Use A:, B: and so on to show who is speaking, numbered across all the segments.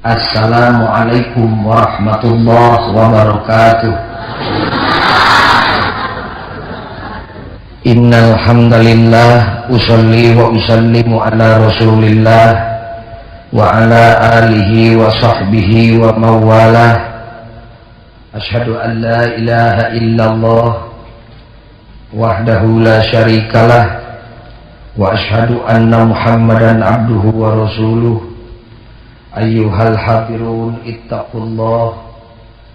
A: Assalamualaikum warahmatullahi wabarakatuh. Innal hamdalillah usolli wa usallimu ala Rasulillah wa ala alihi wa sahbihi wa mawalah. Asyhadu an la ilaha illallah wahdahu la syarikalah wa asyhadu anna Muhammadan abduhu wa rasuluh. Ayyuhal hadirun ittaqullah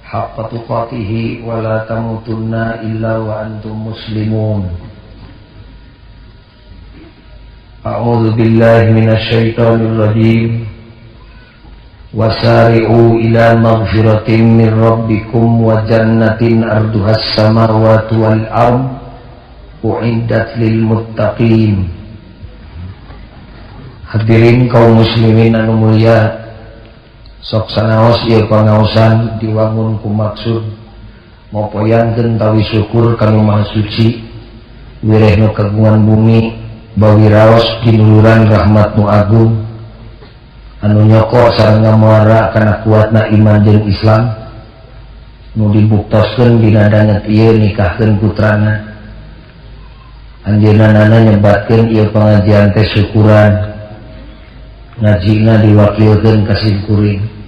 A: haqqa tuqatih wa la tamutunna illa wa antum muslimun. A'udzu billahi minasy syaithanir rajim. Wasari'u ila maghfiratin min rabbikum wa jannatin arduhas samawati wal ard u'iddat lil muttaqin. Hadirin kaum muslimin anu mulia, sok sanaos ieu pangaosan diwangun ku maksud mopoyankeun tawi syukur kanu Maha Suci wireh nu kagungan bumi bawi raos dinuluran rahmat nu agung anu nyoko sareng ngamuara kana kuatna iman jeung Islam nu dibuktoskeun dina danget ieu nikahkeun putrana. Anjeunna nana nyebatkeun ieu pengajian teh syukuran, ngajina diwakilkeun ka simkuring.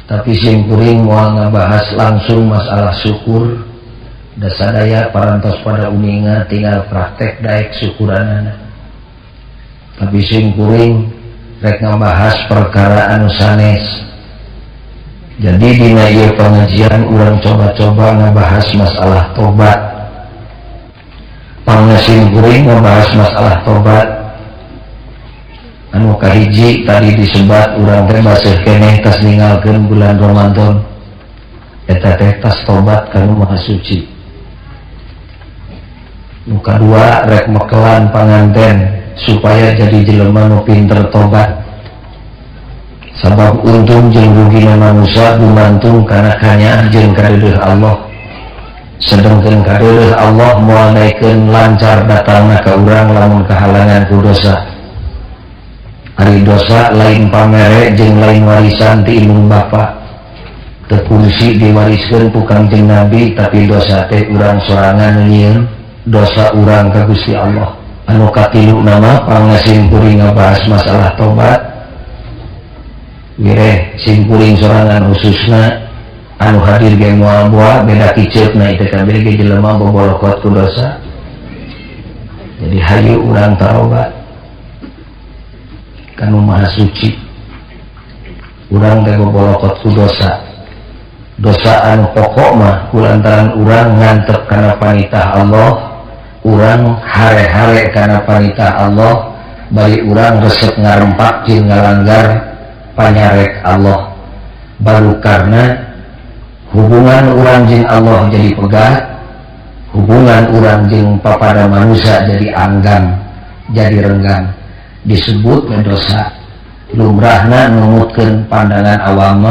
A: Tapi simkuring moal ngabahas langsung masalah syukur da sadaya parantos pada uninga tinggal praktek daek syukuranana. Tapi simkuring rek ngabahas perkara anu sanes. Jadi dina ieu pengajian urang coba-coba ngabahas masalah tobat. Pangna simkuring ngabahas masalah tobat anu kahiji tadi disebat urang teh baseuh keneh tas ninggalkeun bulan Ramadan eta teh tas tobat kanu Maha Suci. Nu kadua rek mekelan panganten supaya jadi jelema nu pinter tobat. Sabab untung jeung rugina manusia gumantung kana kanyaan jeung kadeuleuh Allah. Sedengkeun kadeuleuh Allah moal daekeun lancar datangna ka urang lamun kahalangan ku dosa. Ari dosa lain pamere jeung lain warisan ti indung bapa. Teu kungsi diwariskeun ku Kangjeng Nabi, tapi dosa teh urang sorangan nyieun dosa urang ka Gusti Allah. Anu katilu nama pangasimkuring ngabahas masalah tobat. Wireh simkuring sorangan khususna anu hadir ge moal boa beda kiceupna ieu kabeh ge jelema bobolokot ku dosa. Jadi hayu urang tarobat kanu Maha Suci. Urang teh bobolokot ku dosa. Dosa anu pokok mah kulantaran urang ngantep kana panitah Allah, urang hare-hare kana panitah Allah, bari urang resep ngarempak jeung ngalanggar panyarek Allah. Baru karena hubungan urang jeung Allah jadi pegat, hubungan urang jeung papada manusia jadi anggang, jadi renggang. Disebut dosa. Lumrahna numutkeun pandangan awam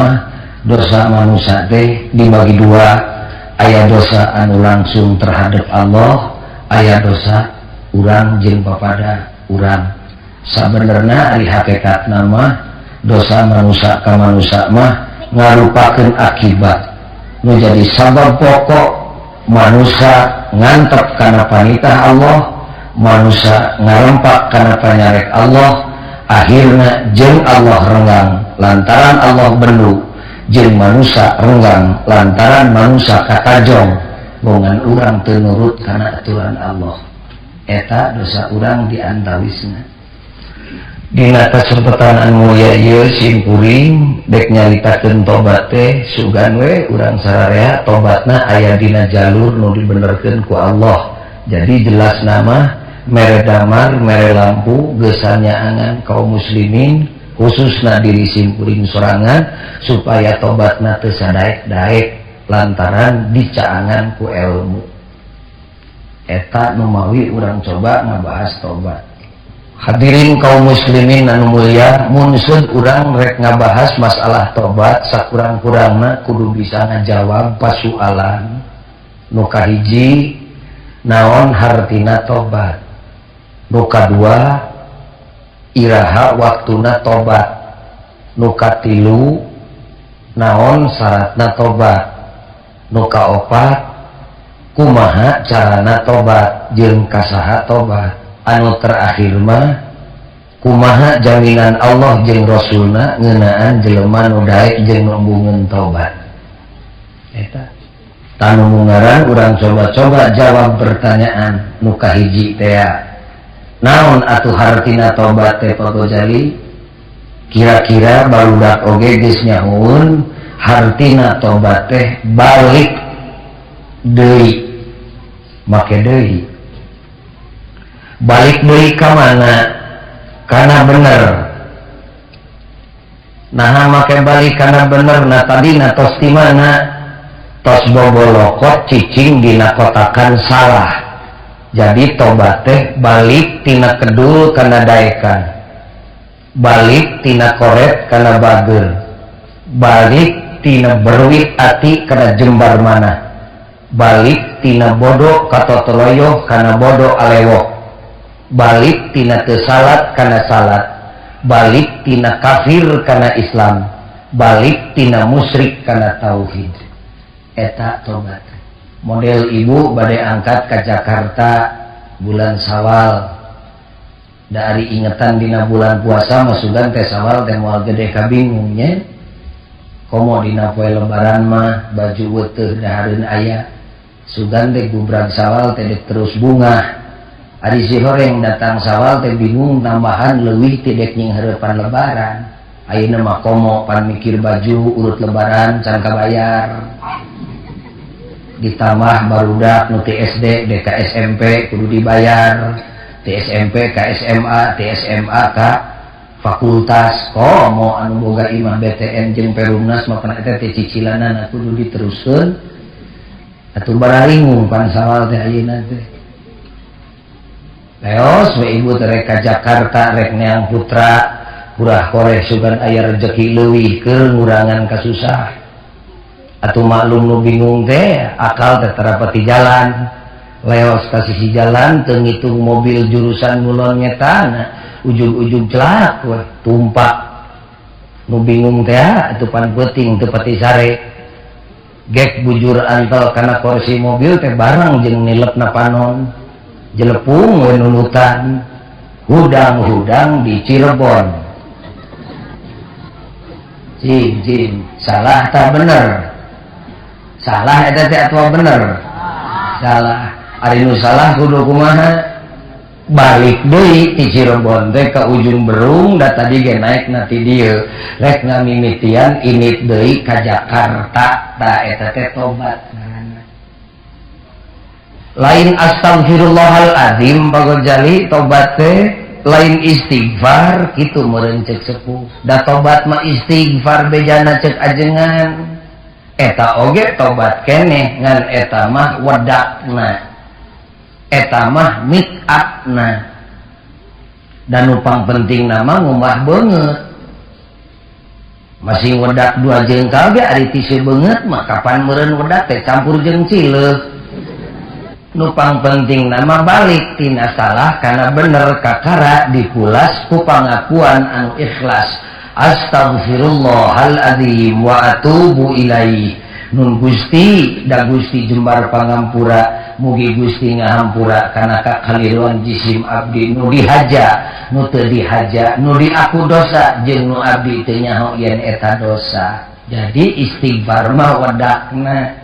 A: dosa manusia teh dibagi dua, aya dosa anu langsung terhadap Allah, aya dosa urang jeung papada urang. Sabenerna ari hakikatna mah dosa manusia ka manusia mah ngarupakeun akibat nu jadi sabab pokok manusia ngantep kana panitah Allah, manusia ngarempak karena panyarek Allah, akhirnya jeung Allah renggang lantaran Allah bendu, jeung manusia renggang lantaran manusia katajong bongan urang teu nurut kana aturan Allah. Eta dosa urang diantawisna. Dina kasempatan anu mulia ieu simkuring dek nyaritakeun tobat teh sugan we urang sararea tobatna aya dina jalur nu dibenerkeun ku Allah. Jadi jelas nama mere damar, mere lampu, geusanya angan kaum muslimin, khususna diri simkuring sorangan, supaya tobatna teu sadaek-daek lantaran dicaangan ku ilmu. Eta nu mawi urang coba ngabahas tobat. Hadirin kaum muslimin anu mulia, mun seud urang rek ngabahas masalah tobat, sakurang-kurangna kudu bisa ngajawab pasualan. Nu kahiji, naon hartina tobat? Nu kadua, iraha waktuna tobat. nuka tilu naon syaratna tobat, nuka opat kumaha carana tobat jeung kasaha tobat, anu terakhir mah kumaha jaminan Allah jeung Rasulna ngeunaan jelema nu daek jeung ngembungeun tobat. Eta tanu mungaran urang coba-coba jawab pertanyaan nu kahiji teh naon atuh hartina tobat teh Pak Ghazali. Kira-kira barudak oge geus nyahoeun hartina tobat teh balik deui, make deui balik deui ka mana? Kana bener. Nah make balik kana bener na tadina tos di mana? Tos bobolokot cicing dina kotakan salah. Jadi tobat teh balik tina kedul kana daekan, balik tina koret kana bager, balik tina berwit ati kana jembar mana, balik tina bodoh katotoloyoh kana bodoh alewok, balik tina teu salat kana salat, balik tina kafir kana Islam, balik tina musyrik kana tauhid. Eta tobat. Model ibu bade angkat ke Jakarta bulan Sawal. Dari ingetan dina bulan puasa masugan teh Sawal teh moal gede kabingungnya. Komo dina poe lebaran mah baju weuteuh dahareun aya. Sugan teh gubrag Sawal teh terus bunga. Ari si horeng datang Sawal teh bingung tambahan leuwih teh dek nying hareupan lebaran. Ayeuna mah komo pan mikir baju urut lebaran can kabayar. Ditambah barudak nu SD DK SMP kudu dibayar, SMP ka SMA, SMA ka fakultas. Komo anu boga imah BTN jeung Perumnas mah kana eta teh cicilanan kudu diteruskeun. Atuh bararingung pan Sawal teh ayeuna teh. Leos we ibu teh rek ka Jakarta rek neang putra kurah koreh sugan aya rezeki leuwih keur ngurangan kasusah. Atuh maklum nu bingung teh akal teh terapati jalan. Leos ka sisi jalan teu ngitung mobil jurusan ngulon ngetana ujug-ujug celak we tumpak. Nu bingung teh atuh pan peuting teu pati sare. Gek bujur antel kana kursi mobil teh bareng jeung nilepna panon. Jelepung we nunutan hudang-hudang di Cirebon. Jin salah tak bener? Salah eta teh atuh bener. Salah. Ari nu salah kudu kumaha? Balik deui ti Cirebon teh ka ujung Berung da tadi ge naekna ti dieu. Rek ngamimitian init deui ka Jakarta. Ta eta teh tobat. Lain astagfirullahaladzim Pak Ghazali tobat teh lain istighfar kitu meureun ceuk sepuh. Da tobat mah istighfar bejana ceuk ajengan. Eta oge tobat keneh ngan eta mah wedakna, eta mah mit'atna. Dan upang penting nama ngumah beungeut. Masih wedak dua jengkal ge ari tisi beungeut mah kapan meureun wedak teh campur jeung cileuk. Nupang penting nama balik tina salah kana bener kakara dipulas ku pangakuan anu ikhlas. Astaghfirullahaladzim wa atubu ilaihi. Nun Gusti da Gusti jembar pangampura mugi Gusti ngahampura kana kakaliruan jisim abdi nu dihaja nu teu dihaja nu diaku dosa jeung nu abdi teu nyaho yen eta dosa. Jadi istighfar mah wedakna.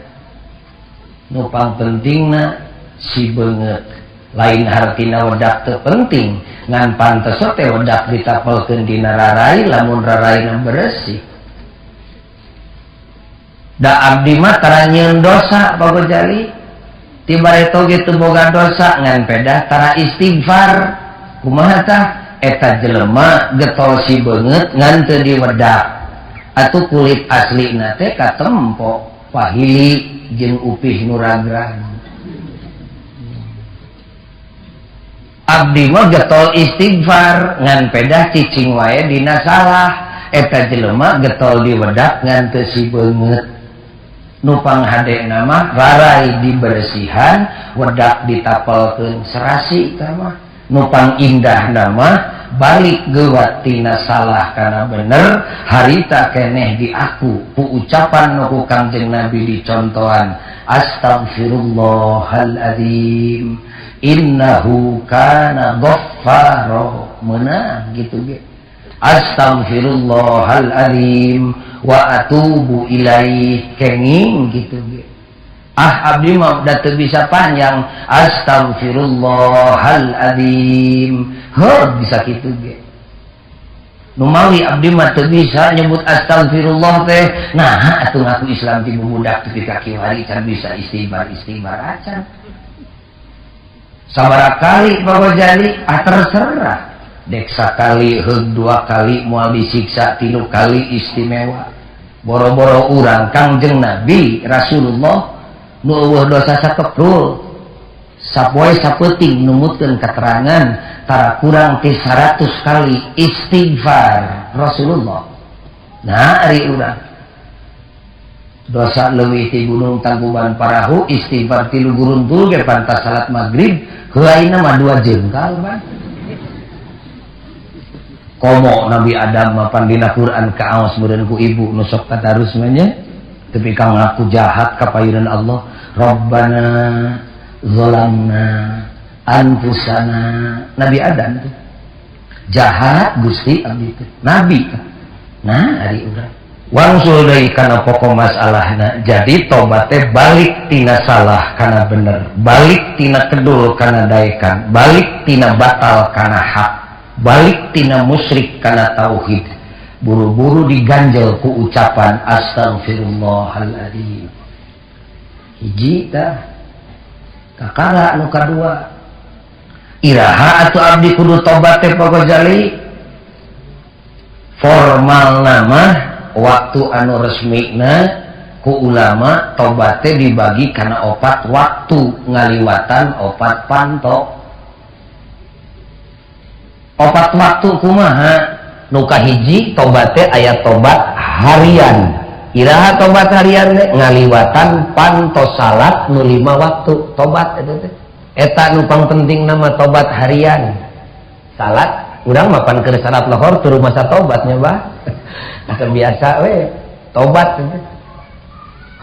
A: Nu pang pentingna si beungeut. Lain hartina wedak teu penting ngan pantes teh wedak ditapelkeun dina rarai lamun raraina bersih. Da abdi mah tara nyieun dosa Pak Ghazali. Tibareto ge teu boga dosa ngan pedah tara istighfar. Kumaha tah? Eta jelema getol si beungeut ngan teu diwedak. Atuh kulit aslina teh katempo pahili jeung upih nu ragrag. Abdi mah getol istighfar ngan pedah cicing wae dina salah. Eta jelema getol diwedak ngan teu si beungeut. Nu panghadena mah rarai dibersihan, wedak ditapelkeun serasi tah mah. Nu pang indahna mah balik gewat tina salah kana bener harita keneh di aku pu ucapan nu Kangjeng Nabi dicontohan astagfirullahaladzim innahu kana ghaffara meunang gitu ge astagfirullahaladzim wa atubu ilaih kenging gitu ge abdi mah da teu bisa panjang astagfirullahaladzim bisa kitu ge nu mawi abdi mah teu bisa nyebut astagfirullah teh nah atuh ngaku Islam ti budak teu kaki wari can bisa istighfar acan sabaraha kali Bapak Jali terserah dek sakali heug dua kali moal disiksa 3 kali istimewa boro-boro urang Kangjeng Nabi Rasulullah nu eueuh dosa sakeprul sapoe sapeuting numutkeun keterangan tara kurang ti 100 kali istighfar Rasulullah. Nah ari urang dosa leuwih ti gunung Tangkuban Parahu istighfar 3 guruntul ge pantas salat maghrib heuaina mah 2 jengkal ban komo Nabi Adam mapan dina Quran kaos meureun ku ibu nu sok tadarus mah nya tapi kang ngaku jahat kapayunan Allah Rabbana zalamna anfusana Nabi Adam tuh jahat Gusti abdi teh Nabi nah ari urang wangsul deui kana pokok masalahna jadi tobat teh balik tina salah kana bener balik tina kedul kana daekan balik tina batal kana hak balik tina musyrik kana tauhid buru-buru diganjel ku ucapan astagfirullahaladzim hiji tah kakara anu kadua iraha atuh abdi kudu tobat teh Pak Ghazali formal nama waktu anu resmina ku ulama tobat teh dibagi kana 4 waktu ngaliwatan 4 panto 4 waktu kumaha nu kahiji tobat teh aya tobat harian iraha tobat harian teh ngaliwatan panto salat nu 5 waktu tobat eta teh eta nu pangpenting nama tobat harian salat urang mapan keur salat lohor teu masa tobatnya bah biasa we tobat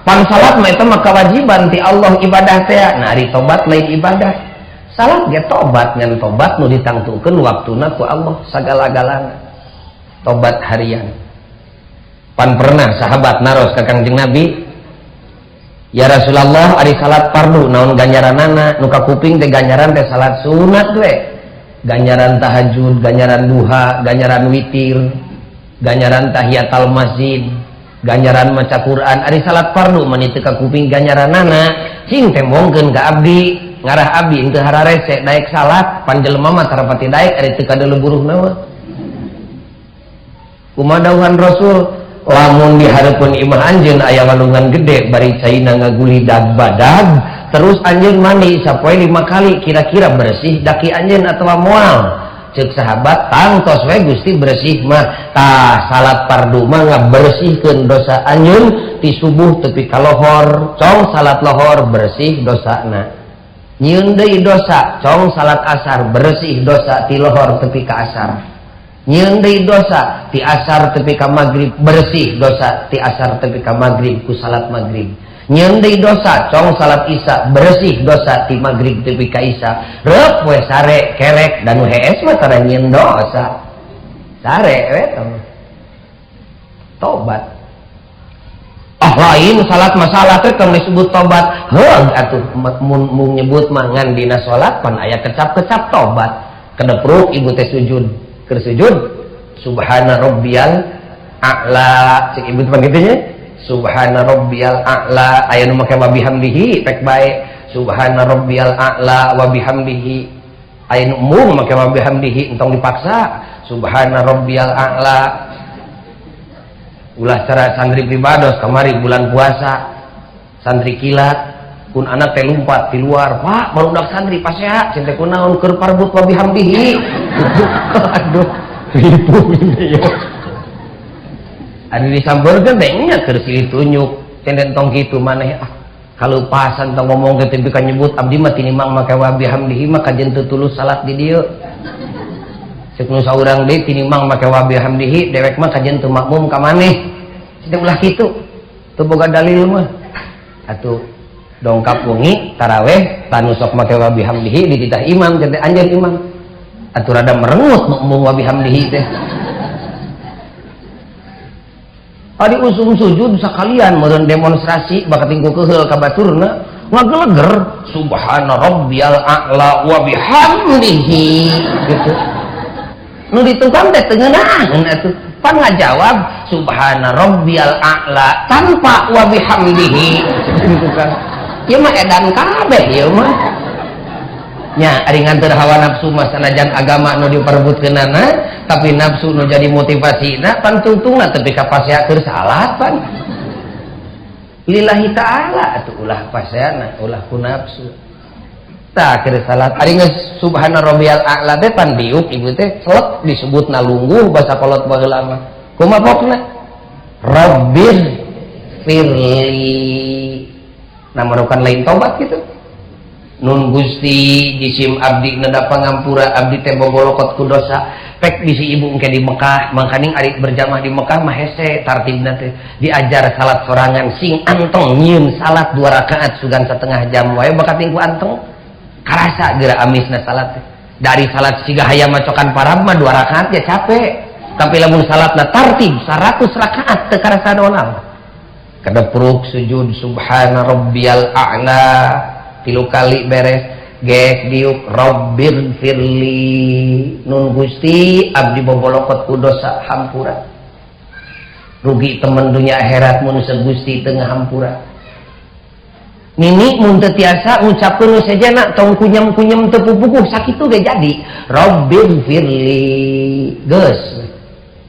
A: pan salat mah eta mah kewajiban ti Allah ibadah teh nah ari tobat lain ibadah salat ge tobat ngan tobat nu ditangtukeun waktuna ku Allah sagala-galana tobat harian pan pernah sahabat naros ka Kangjeng Nabi ya Rasulullah ari salat fardu naon ganjaranana nu ka kuping teh ganjaran teh salat sunat we ganjaran tahajud ganjaran duha ganjaran witir ganjaran tahiyatul masjid ganjaran maca Quran ari salat fardu mani teu ka kuping ganjaranana cing teh mongkeun ka abdi ngarah abdi teu hararese daek salat pan jelema mah tarapati daek ari teu kadeleburuhna mah kumadauhan Rasul lamun dihareupeun imah anjeun aya walungan gede bari caina ngaguli dag badag terus anjeun mandi sapoe 5 kali kira-kira bersih daki anjeun atawa moal ceuk sahabat tangtos we Gusti bersih mah tah salat fardu mah ngabersihkeun dosa anjeun ti subuh tepi ka lohor cong salat lohor bersih dosana nyieun deui dosa cong salat asar bersih dosa ti lohor tepi ka asar nyieun deui dosa ti asar tepi ka magrib bersih dosa ti asar tepi ka magrib ku salat magrib nyieun deui dosa cong salat isya bersih dosa ti magrib tepi ka isya reup we sare kerek dan hees mah tara nyieun dosa sare we tobat lain salat masalah teh tong disebut tobat heug atuh mun nyebut mah ngan dina salat pan aya kecap-kecap tobat kedepruk ibu teh sujud keur sujud subhana rabbiyal a'la cek ibu teh kitu nya subhana rabbiyal a'la aya nu make wa bihamdihi pek bae subhana rabbiyal a'la wa bihamdihi aya nu mung make wa bihamdihi entong dipaksa subhana rabbiyal a'la ulah cara santri pribados kamari bulan puasa santri kilat kun anak teh lumpat di luar pak barudak santri paseha cinta kunaon keur parbut wa bihamdihi aduh ribu ieu anu disampeurkeun teh nya keur silih tunjuk cenden tong kitu maneh kalupasan tong ngomong teh teu ka nyebut abdi mah tinimang make wa bihamdihi mah kajen teu tulus salat di dieu Cek nu saurang deui tinimang make wa bihamdihi dewek mah kajen teu makmum ka maneh. Cek ulah kitu. Teu boga dalil mah. Atuh dongkap wengi taraweh tanu sok make wa bihamdihi dititah imam teh anjeun imam. Atuh rada merengut makmum wa bihamdihi teh. Adi usum sujud sakalian meureun demonstrasi bakat tingku keheul ka baturna ngageleger subhana rabbiyal a'la wa bihamdihi gitu. Nu ditukang teh teu ngeunaheun atuh pan ngajawab subhana rabbiyal a'la tanpa wa bihamdihi gitu kan. Ieu mah edan kabeh ieu mah. Nya ari nganteur hawa nafsu mah sanajan agama nu diperebutkeunana tapi nafsu nu jadi motivasina pan tungtungna teu ka pasea keur salat pan lillahi ta'ala atuh ulah paseana ulah ku nafsu tah keur salat ari geus subhana rabbiyal a'la teh pan diuk ibu teh selek disebutna lungguh basa kolot baheula mah kumaha pokna rabbir firli namarukan lain tobat gitu. Nun Gusti jisim abdi neda pangampura abdi teh bobolokot ku dosa pek bisi ibu engke di Mekah mangkaning ari berjamaah di Mekah mah hese tartibna teh diajar salat sorangan sing anteng nyieun salat 2 rakaat sugan setengah jam wae bakat tingku anteng karasa geura amisna salat teh dari salat siga hayam macokan parab mah 2 rakaat ya capek tapi lamun salatna tartib 100 rakaat teu karasa naon kadepruk sujud subhana rabbiyal a'la 3 kali beres gek diuk rabbir firli nun Gusti abdi bobolokot ku dosa hampura rugi temen dunia akhirat mun segusti teu ngahampura nini mun teu tiasa ngucapkeun sejenna tong kunyem-kunyem teu pupukuh sakitu ge jadi rabbir firli geus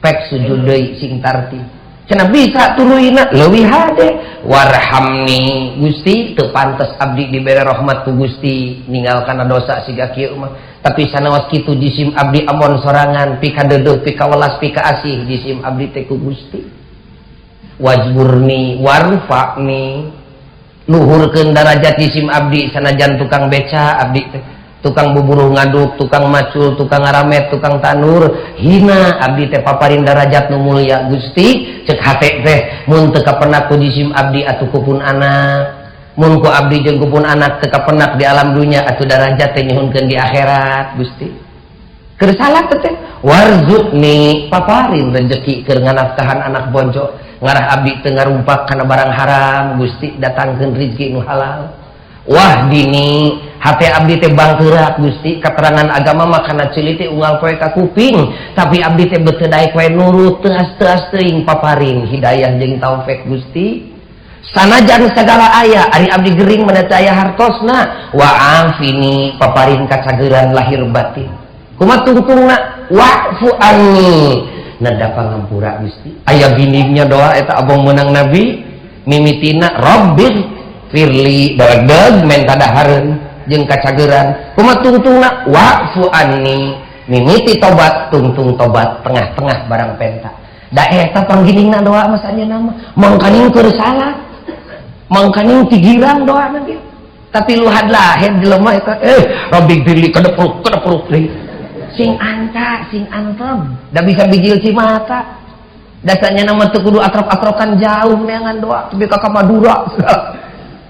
A: pek sujud deui sing tartib cenah bisa tuluina leuwih hade warhamni Gusti teu pantes abdi dibere rahmat ku Gusti ninggalkana dosa siga kieu mah tapi sanaos kitu jisim abdi amon sorangan pika deudeuh pika welas pika asih jisim abdi teh ku Gusti wajburni warfa'ni luhurkeun darajat jisim abdi sanajan tukang beca abdi teh tukang buburuh ngaduk, tukang macul, tukang ngaramet, tukang tanur hina abdi teh paparin darajat nu mulia Gusti cek hate teh mun teu kapenak ku jisim abdi atuh kupun anak mun ku abdi jeung kupun anak teu kapenak di alam dunya atuh darajat teh nyuhunkeun di akhirat Gusti keur salat teh warzuqni paparin rezeki keur nganafkahan anak bonjo ngarah abdi teu ngarumpak kana barang haram Gusti datangkeun rezeki nu halal wah dini hati abdi teh bangkeurak Gusti keterangan agama mah kana ceuli teh unggal poe ka kuping tapi abdi teh beuteu daek wae nurut teas-teas teuing paparin hidayah jeung taufik Gusti sanajan sagala aya ari abdi gering menacaya hartosna wa afini paparin kacageuran lahir batin kumaha tungtungna wa'fu anni nada pangampura Gusti aya bininya doa eta abong meunang nabi mimitina rabbir firli deg men kadahareun jeung kacageuran kumaha tungtungna wa'fu anni mimiti tobat tungtung tobat tengah-tengah barang penta da eta pangginingna doa mah sanyeuna mah mangkaning keur salat mangkaning tigirang doa nanti tapi luhad lahir jelema eta rabbi firli kedepruk deui sing anca sing anteng da bisa bijil cimata dasarnya nama teu kudu atrok-atrokan jauh neangan doa tapi ka Madura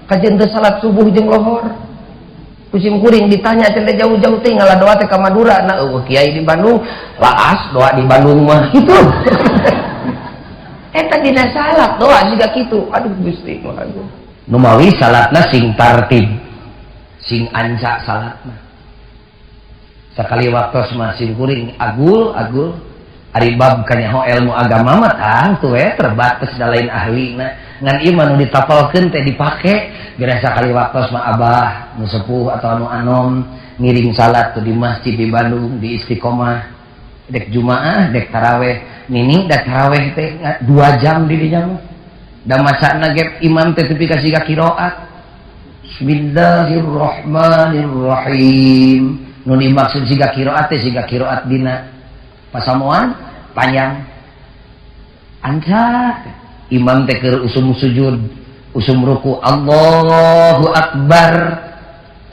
A: kajian teu salat subuh jeung lohor kusim kuring ditanya cenah jauh-jauh teh ngalah doa teh ka Madura na eueuh kiai di Bandung laas doa di Bandung mah kitu eta dina salat doa juga kitu aduh Gusti aduh nu mawi salatna sing tartib sing anca salatna sakali waktos mah sim kuring agul ari bab kanyaho ilmu agama mah tah tuh terbatas da lain ahlina ngan ieu mah nu ditapalkeun teh dipake geura sakali waktos mah abah nu sepuh atau anu anom ngiring salat tuh di masjid di Bandung di Istiqomah dek Jumaah dek taraweh nini da taraweh teh 2 jam di dinya mah da masana ge imam teh tepi ka siga qiraat Bismillahirrahmanirrahim nu dimaksud siga qiraat teh siga qiraat dina pasamuan panjang anca imam teh keur usum sujud usum ruku Allahu akbar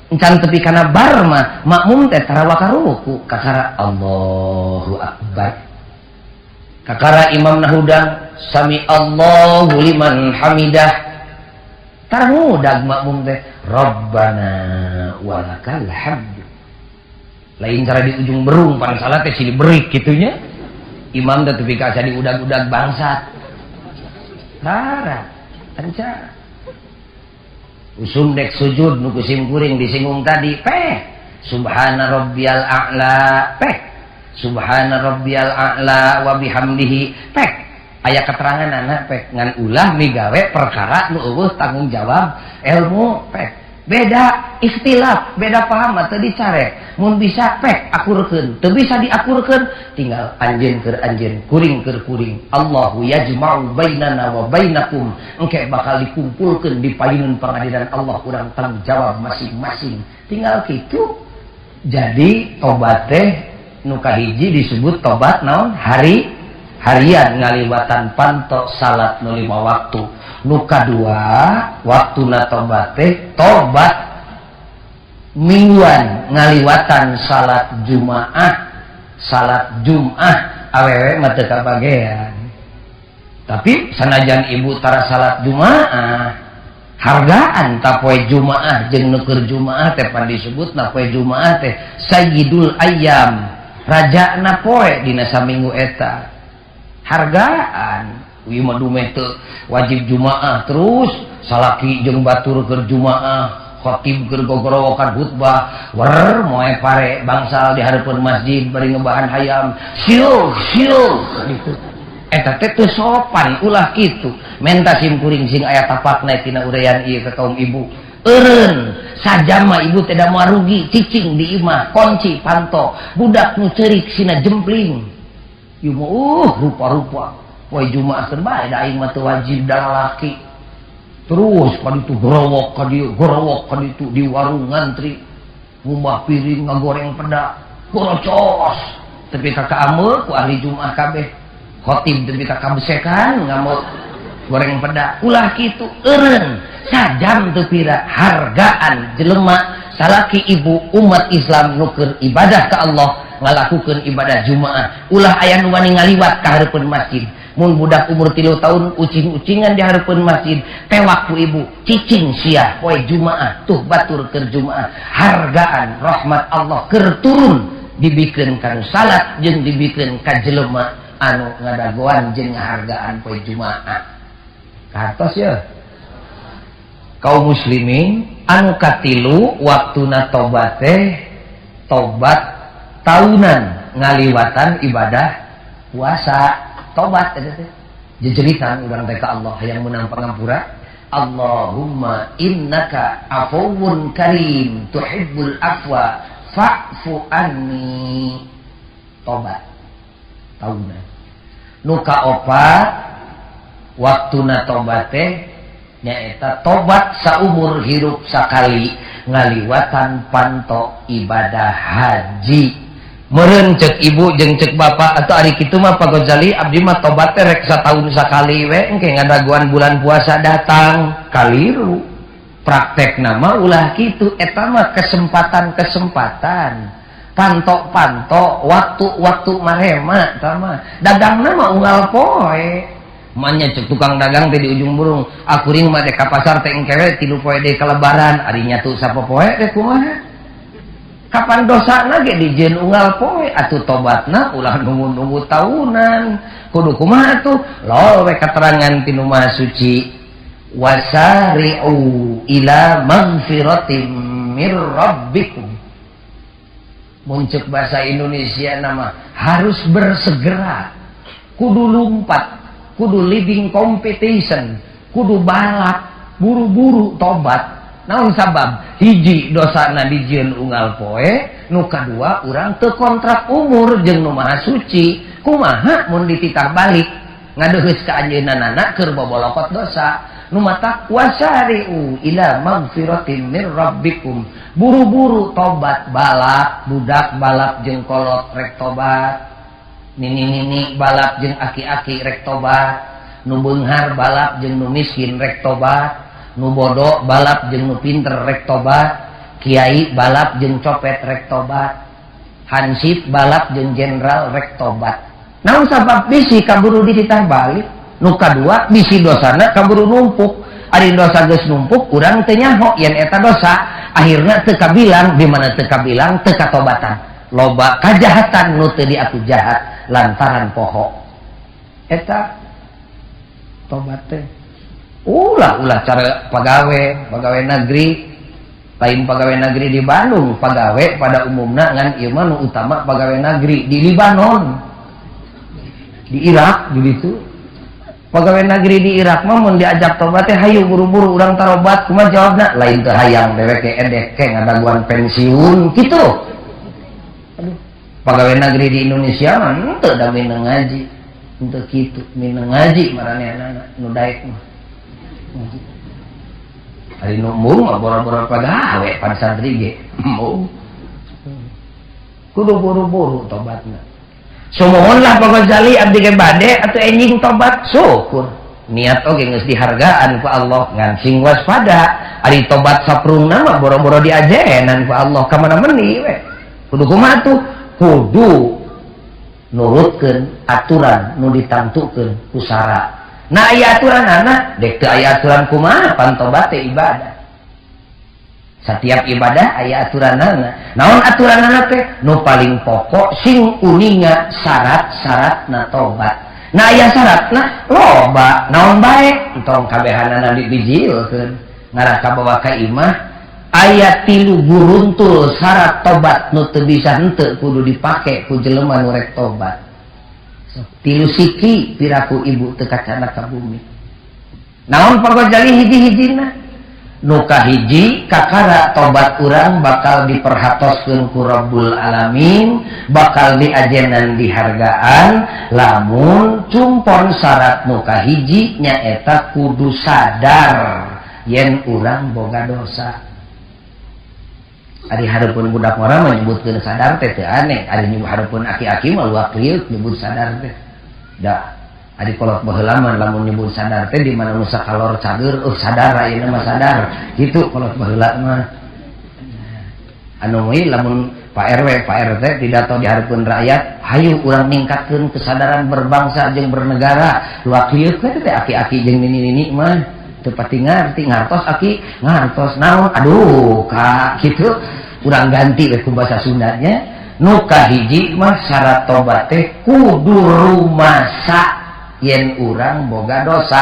A: encan tepi kana bar mah makmum teh tara waka ruku kakara Allahu akbar kakara imam nahudang sami Allahu liman hamidah tara ngudag makmum teh Rabbana walakal hamd lain cara di ujung berung pan salat teh silih berik kitunya imam teh tepi ka di udag-udag bangsat tara encan usum dek sujud nu kusim kuring disinggung tadi subhana rabbiyal a'la subhana rabbiyal a'la wa bihamdihi aya keterangan anak ngan ulah migawe perkara nu eueuh tanggung jawab ilmu beda ikhtilaf beda paham teu dicare mun bisa akurkeun teu bisa diakurkeun tinggal anjeun keur anjeun kuring keur kuring Allahu yajma'u bainana wa bainakum engke bakal dikumpulkeun di payunan pengadilan Allah urang tanggung jawab masing-masing tinggal kitu jadi tobat teh nu kahiji disebut tobat naon harian ngaliwatan panto salat nu 5 waktu nu kadua waktuna tobat teh tobat mingguan ngaliwatan salat Jumaah awewe mah teu kabagean tapi sanajan ibu tara salat Jumaah hargaan ta poe Jumaah jeung nu keur Jumaah teh pan disebutna poe Jumaah teh sayyidul ayyam rajana poe dina saminggu eta hargaan ieu mah dume teu wajib Jumaah terus salaki jeung batur keur Jumaah khatib keur gogorowokan khutbah wer moe pare bangsal di hareupeun masjid bari ngebahan hayam syuh gitu eta teh teu sopan ulah kitu menta sim kuring sing aya tapakna tina uraian ieu ka kaum ibu eureun sajam mah ibu teh da moal rugi cicing di imah kunci panto budak nu ceurik sina jempling ieu mah rupa-rupa poe Jumaah keur bae da aing mah teu wajib da lalaki terus pada itu gerowok ka ditu di warung ngantri ngumbah piring ngagoreng peda gorocos tapi kakak amul ku ahli Jumaah kabeh khotib tapi kakak besekan ngamul goreng peda ulah kitu eureun sajam teu pira hargaan jelema salaki ibu umat Islam nu keur ibadah ka Allah ngalakukeun ibadah Jumaah ulah aya nu wani ngaliwat ka hareupeun masjid mun budak umur 3 tahun ucing-ucingan di hareupeun masjid tewak ku ibu cicing sia poe Jumaah tuh batur keur Jumaah hargaan rahmat Allah keur turun dibikeun kana salat jeung dibikeun ka jelema anu ngadagoan jeung ngahargaan poe Jumaah katos ya kaum muslimin anu katilu waktuna tobat teh tobat tahunan ngaliwatan ibadah puasa tobat eta teh jejeritan urang teh ka Allah yang menang pangampura Allahumma innaka afuwun karim tuhibbul afwa fa'fu anni tobat tahunan nu kaopat waktuna tobat teh nyaeta tobat saumur hirup sakali ngaliwatan panto ibadah haji meureun cek ibu jeung cek bapak atau ari kitu mah Pak Ghazali abdi mah tobat teh rek sataun sakali we engke ngadaguan bulan puasa datang kaliru praktekna mah ulah kitu eta mah kesempatan panto waktu marema eta mah dagangna mah unggal poe manya cek tukang dagang teh di ujung burung akuring mah dek ka pasar teh engke we 3 poe deui ka lebaran ari nyatu sapopoe deh kumaha kapan dosana ge dijieun unggal poe atuh tobatna ulah nunggu tahunan kudu kumaha atuh lol we katerangan ti nu maha suci wasari'u ila magfiratin mir rabbikum mun ceuk bahasa Indonesia nama harus bersegera kudu lumpat kudu living competition kudu balap buru-buru tobat naon sabab hiji dosana dijieun unggal poe nu kadua urang teu kontrak umur jeung nu maha suci kumaha mun dititah balik ngadeuheus ka anjeunna keur bobolokot dosa nu mata wasari'u ila magfiratin mir rabbikum buru-buru tobat balap budak balap jeung kolot rek tobat nini balap jeung aki-aki rek tobat nu beunghar balap jeung nu miskin rek tobat nu bodoh balap jeung nu pinter rek tobat kiai balap jeung copet rek tobat, hansip balap jeung jenderal rek tobat. Namun sabab bisi kaburu dititah balik, nu kadua bisi dosana kaburu numpuk. Ari dosa geus numpuk urang teu nyaho yen eta dosa, akhirna teu kabilang, di mana teu kabilang teu katobatan. Loba kajahatan nu teu diatu jahat lantaran poho. Eta tobat teh. Ulah cara pagawe negeri, lain pagawe negeri di Bandung, pagawe pada umumna ngan ieu mah nu utama pagawe negeri di Libanon, di Irak gitu. Pagawe negeri di Irak mah mun diajak tobat teh hayu buru-buru urang tarobat, kumaha jawabna? Lain teu hayang dewek ke edek ke ngadaguan pensiun kitu. Aduh, pagawe negeri di Indonesia mah teu da mineng ngaji. Henteu kitu, mineng ngaji maranehna nu daek mah. Ari nu mung mah boro-boro pagawe pan santri ge. Mung. Kudu buru-buru tobatna. Sumohonlah Pak Ghazali abdi ge bade atuh enjing tobat syukur. Niat oge geus dihargaan ku Allah ngan sing waspada. Ari tobat saprungna mah boro-boro diajenan ku Allah ka mana meuni we. Kudu kumaha tuh? Kudu nurutkeun aturan nu ditantukeun ku syarat. Nah aya aturanana dek teu aya aturan kumaha pan tobat teh ibadah. Setiap ibadah aya aturanana. Naon aturanana teh? Nu paling pokok sing uninga syarat-syaratna tobat. Nah aya syaratna loba. Naon bae? Entong kabehanana dijieulkeun. Ngarah kabawa ka imah aya 3 guruntul syarat tobat nu teu bisa henteu kudu dipake ku jelema nu rek tobat. 3 siki piraku ibu teu kacana ka bumi. Naon Pak Ghazali hiji-hijina? Nu kahiji kakara tobat urang bakal diperhatoskeun ku Rabbul Alamin, bakal diajenan dihargaan lamun cumpon syarat nu kahiji nyaeta kudu sadar yen urang boga dosa. Ari hareupeun budak mara menyebutkeun sadar teh teu aneh, ari hareupeun aki-aki mah luak liuk nyebut sadar teh. Da ari kolot baheula mah lamun nyebut sadar teh di mana nu sakalor cager sadar ayeuna mah sadar kitu kolot baheula mah. Anu meuy lamun Pak RW Pak RT tidak tahu dihareupeun rakyat hayu urang ningkatkeun kesadaran berbangsa jeung bernegara luak liuk teh aki-aki jeung nini-nini mah teu pati ngarti ngartos aki ngartos naon aduh ka kitu urang ganti we ku basa Sundanya. Nu kahiji mah syarat tobat teh kudu rumasa yen urang boga dosa.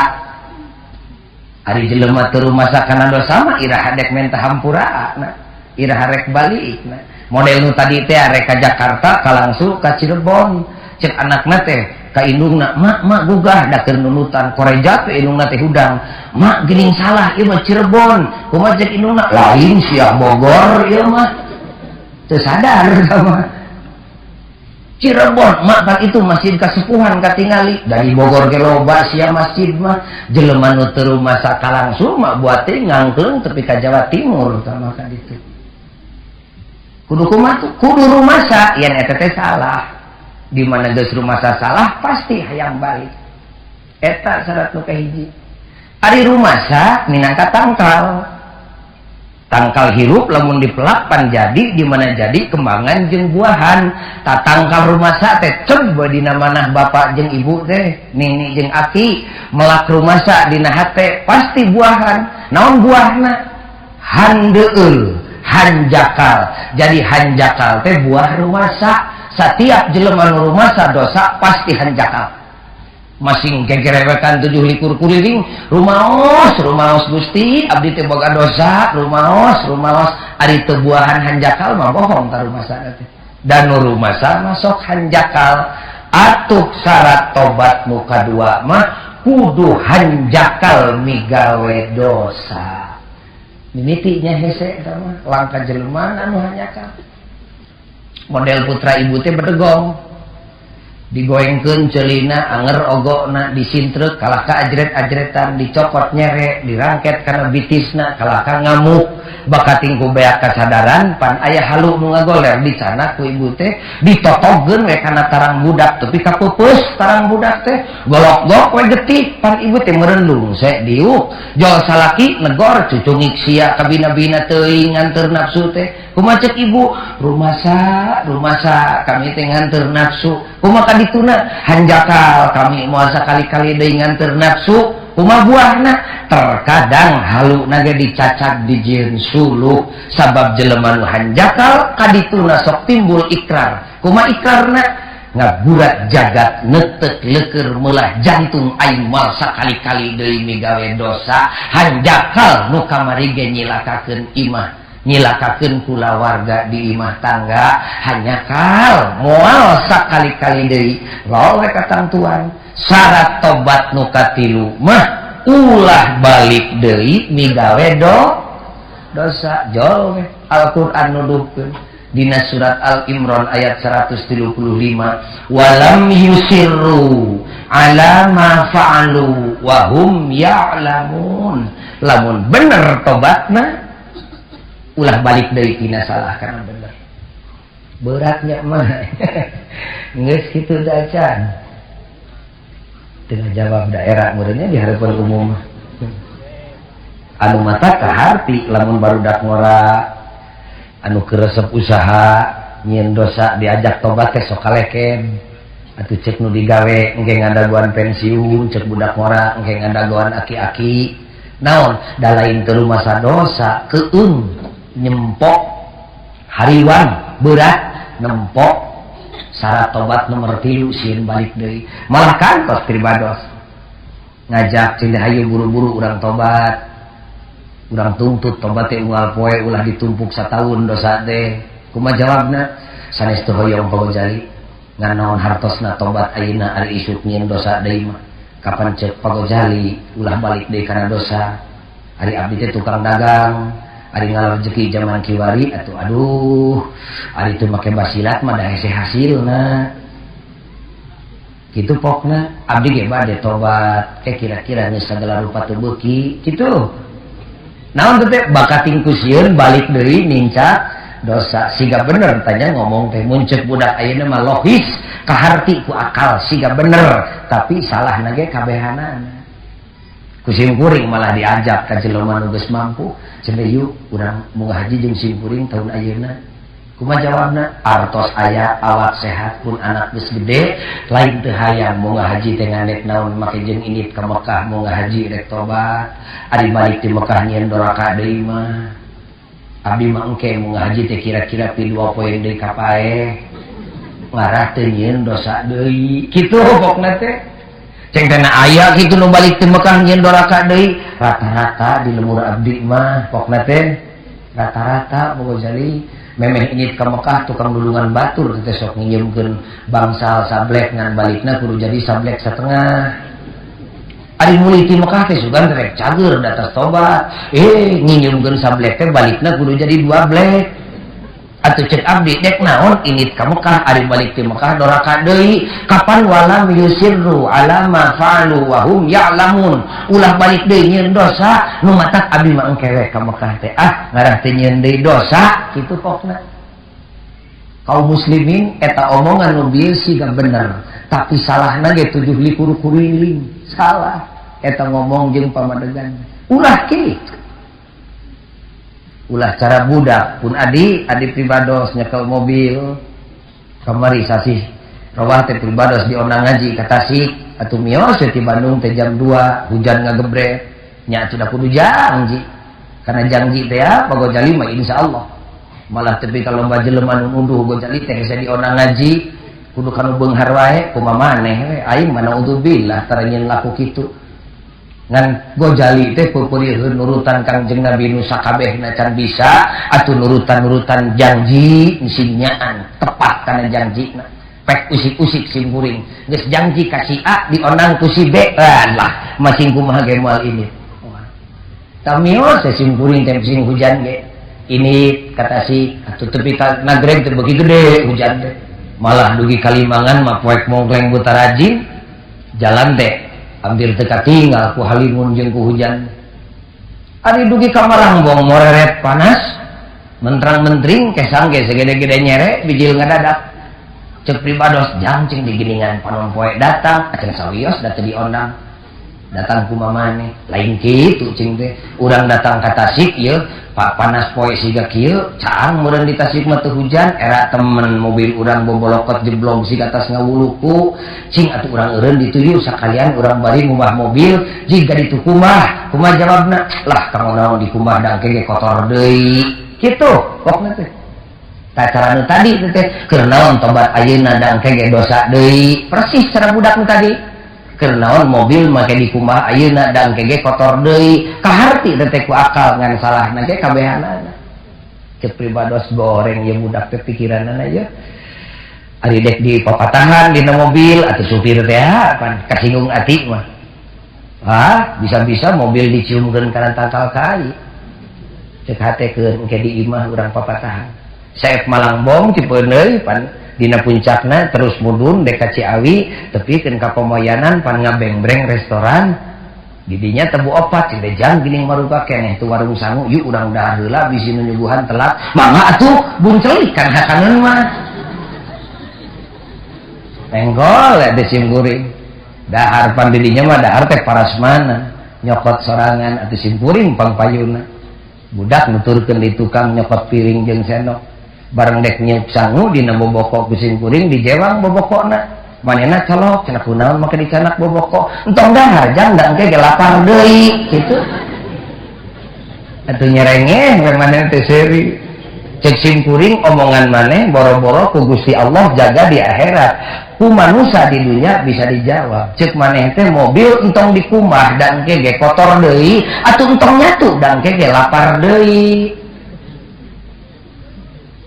A: Ari jelema teu rumasa kana dosa mah iraha dek menta hampuraana, iraha rek balikna. Model nu tadi teh arek ka Jakarta ka langsung ka Cirebon, cek anakna teh ka indungna, "Mak gugah da keur nunutan koreja teh indungna teh hudang. Mak geuning salah ieu mah Cirebon." Kumaha cek indungna? "Lain sia Bogor ieu mah." Teu sadar sama Cirebon, mak kan itu masjid kasepuhan katingali dari Bogor ge loba sia masjid mah jelema nu teu rumasa ka langsung mah buat teh ngangkeung tepi ka Jawa Timur sama ka ditu. Kudu kumaha tuh? Kudu rumasa yen eta teh salah. Di mana geus rumasa salah pasti hayang balik. Eta syarat nu kahiji. Ari rumasa minangka tangkal. Tangkal hirup lamun dipelak pan jadi di mana jadi kembangan jeung buahan. Tatangkal rumasa teh coba dina manah bapak jeung ibu teh, nini jeung aki melak rumasa dina hate pasti buahan. Naon buahna? Handeueul, hanjakal. Jadi hanjakal teh buah rumasa. Setiap jelema nu rumasa dosa pasti hanjakal. Masing gegerewekan 7 likur kuriring rumaos Gusti abdi teh boga dosa rumaos ari teu buahan hanjakal mah bohong ka rumasa teh dan nu rumasa masuk hanjakal atuh syarat tobat nu kadua mah kudu hanjakal migawe dosa mimitinya hese eta mah langka jelema anu hanjakal model putra ibu teh bedegong digoengkeun ceulina anger ogona disintrek kalaka ajret-ajretan dicopot nyere dirangket kana bitisna kalaka ngamuk bakating ku beak kasadaran pan aya halu nu ngagoler dicana ku ibu teh ditotogkeun we kana tarang budak tapi kapepeus tarang budak teh golok-golok we getih pan ibu teh merenung se diuk jol salaki negor cucungik sia ka bina-bina teuing nganteur nafsu teh kumaha ceuk ibu rumasa kami teh nganteur nafsu kumaha kadituna hanjakal kami moal sakali-kali deui nganteur nafsu kumaha buahna terkadang halu nage dicacak dijieun suluh sabab jelema nu hanjakal kadituna sok timbul ikrar kumaha ikrarna ngaburat jagat neuteuk leuker meulah jantung aing moal sakali-kali deui migawe dosa hanjakal nu kamari ge nyilakakeun imah nyilakakeun kulawarga di imah tangga hanya kal moal sakali-kali deui roe katang tuan syarat tobat nu katilu mah ulah balik deui migawe dosa jol Al-Qur'an nuduhkeun dina surat Al-Imran ayat 135 walam yusirru ala ma fa'alu wa hum ya'lamun lamun bener tobatna ulah balik dari tina salah karena bener beratnya mah geus kitu da can tengah jawab daerah meureunnya di harapan umum anu mata ka harti lamun barudak ngora anu keresep usaha nyieun dosa diajak tobat teh sok kaleken atuh ceuk nu digawe engke ngadaguan pensiun ceuk budak ngora engke ngadaguan aki-aki naon da lain teu masa dosa keung nyempok hariwan berat nempok syarat tobat nomor 3 sieun balik deui malah kantos pribados ngajak cenah hayu buru-buru urang tobat urang tuntut tobat teh unggal poe ulah ditumpuk sataun dosa teh kumaha jawabna sanes teu hoyong pagojali ngan naon hartosna tobat ayeuna ari isuk nyieun dosa deui mah kapan ceuk pagojali ulah balik deui kana dosa ari abdi teh tukang dagang ari ngalar rezeki zaman kiwari atuh aduh ari teu make basilat mah da hese hasilna kitu pokna abdi ge bade tobat kira-kira geus sagala rupa teu beuki kitu naon teh bakating ku sieun balik deui nincak dosa siga bener tanya ngomong teh mun ceuk budak ayeuna mah logis kaharti ku akal siga bener tapi salahna ge kabehanana kusim kuring malah diajak ka jelema nu geus mampu cenah yuk urang munggah haji jeung sim kuring taun ayeuna kumaha jawabna artos aya awak sehat pun anak geus gede lain teu hayang munggah haji teh nganet naon make jeung init ka Mekah munggah haji rek tobat ari balik ti Mekah nyieun doraka deui mah abdi mah engke munggah haji teh kira-kira pi 2 poe deui ka pae ngarah teu nyieun dosa deui kitu pokna teh ceng teh aya kitu nu balik teh Mekah nyieun doraka deui rata-rata di lemur abdi mah pokna teh rata-rata boga jali memeh init ka Mekah tukang dulungan batur teh sok nginjeumkeun bangsal sablek ngan balikna kudu jadi sablek setengah ari mulih ti Mekah teh sugan rek cager datas tobat nginjeumkeun sablek teh balikna kudu jadi 2 blek atuh cek abdi dek naon init ka Mekah ari balik ti Mekah doraka deui kapan walam yusirru ala ma fa'alu wa hum ya'lamun ulah balik deui nyieun dosa nu matak abdi mah engke we ka Mekah teh ngarah teh nyieun deui dosa kitu pokna kaum muslimin eta omongan nu bieu siga bener tapi salahna ge 7 likur kuriling salah eta ngomong jeung pamadegan ulah kitu ulah cara budak pun adi pribados nyekel mobil kamari sasih rawah teh pribados di ondang ngaji ka Tasik atuh mios ti Bandung teh jam 2 hujan ngagebret nya sudah kudu janji karena janji teh ya pagojali mah insyaallah malah tepi kalau lomba jelema nu nunduh gojali teh hese di ondang ngaji kudu kanu beunghar wae kumaha maneh we aing mah naudzubillah tara nyeun laku kitu ngan gojali teh pupurieun nurutan Kangjeng Nabi nu sakabehna can bisa atuh nurutan janji sinyaan tepat kana janjina pek usik-usik sim kuring geus janji ka si A diondang ku si B lah masing kumaha ge moal ini tamios sim kuring teh sing hujan ge ini kata si atuh tepi ka nagreg teh beuki gede hujan teh malah dugi Kalimangan mah poek mongkleng buta rajin jalan teh hampir teka tinggal ku halimun jeung ku hujan. Ari dugi ka Malangbong moreret panas mentrang-mentring kesang ge segede-gede nyere bijil ngadadak cek pribados jang cing diginingan panon poe datang acan sawios da teu diondang datang ku mamane lain kitu cing teh urang datang ka Tasik ieu pak panas poe siga kieu caang meureun di Tasik mah teu hujan era temen mobil urang bobolokot jeblong siga atas ngawuluku cing atuh urang eureun dituju sakalian urang bari ngubah mobil jiga ditu kumaha jawabna lah kamu naon di kumaha dangke ge kotor deui kitu pokna teh ta cara nu tadi teh keur naon tobat ayeuna dangke ge dosa deui persis cara budak nu tadi keur naon mobil make di kumaha ayeuna dangke ge kotor deui kaharti teh ku akal ngan salahna ge kabehanana cek pribados goreng ye budak teh pikiranna ye ari dek di papatahan dina mobil atuh supir teh pan kasinggung ati mah bisa-bisa mobil diciumkeun kana tangkal kai cek hatekeun engke di imah urang papatahan saep Malangbong cipeuneuy pan dina puncakna terus mudun dek ka Ciawi tepikeun ka Pamoyanan pan ngabeng-breng restoran didinya tebu opat cing jang geuning maruga keneh tu warung sangu yuk urang dahar heula bisi nu nyuguhan telat mangga atuh buncelik kan hakaneun mah enggol ya desim guring dahar pan didinya mah dahar teh parasmana nyokot sorangan atuh simkuring pangpayuna budak nuturkeun di tukang nyokot piring jeung sendok bareng dek nyeup sangu dina boboko kucing kuring dijewang bobokona manehna colok cenah kunaon make dicanak boboko entong dahar jang dangke ge lapar deui kitu atuh nyerengeh we maneh teh seuri cek sim kuring omongan maneh boro-boro ku Gusti Allah jaga di akhirat ku manusia di dunia bisa dijawab cek maneh teh mobil entong dikumah dangke ge kotor deui atuh entong nyatu dangke ge lapar deui